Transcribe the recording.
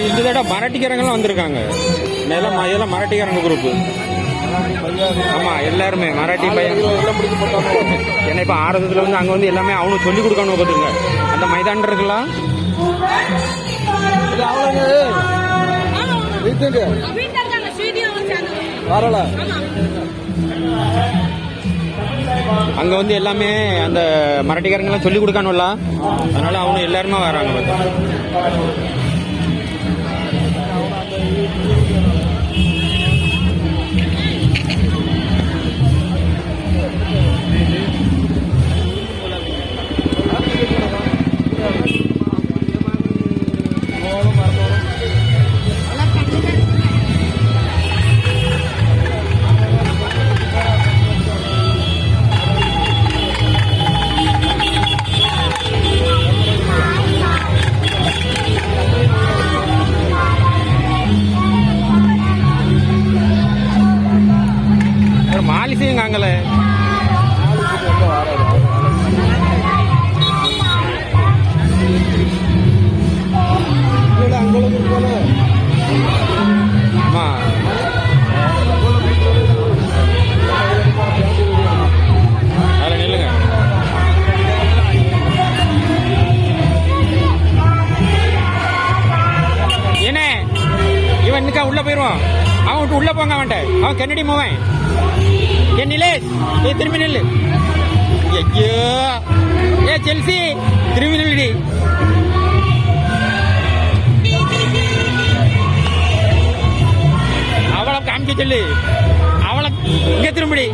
இந்த தடவை மராட்டிக்காரங்கெல்லாம் வந்திருக்காங்க. இதெல்லாம் மராட்டிக்காரங்க குரூப். ஆமா, எல்லாருமே மராட்டி பையன். ஏன்னா இப்ப ஆரம்பத்துல வந்து அங்க வந்து எல்லாமே அவனுக்கு சொல்லி கொடுக்கணும். பார்த்துங்க, அந்த மைதானம் இருக்கலாம். அங்க வந்து எல்லாமே அந்த மராட்டிக்காரங்கெல்லாம் சொல்லி கொடுக்கணும்ல, அதனால அவனு எல்லாருமே வராங்க. மாலிசையுங்காங்களே. ஆமா, அதில் நில்லுங்க. ஏனே இவன் நிக்கா உள்ள போயிருவான். அவன் விட்டு உள்ள போங்க. அவன் கென்னடி மூவன். ஏ நிலேஷ், திரும்பி நில்லு. ஐயோ, ஏ செல்சி, திரும்பி நில்லுடி. அவளை காமிக்க சொல்லு. அவளை இங்க திரும்பி.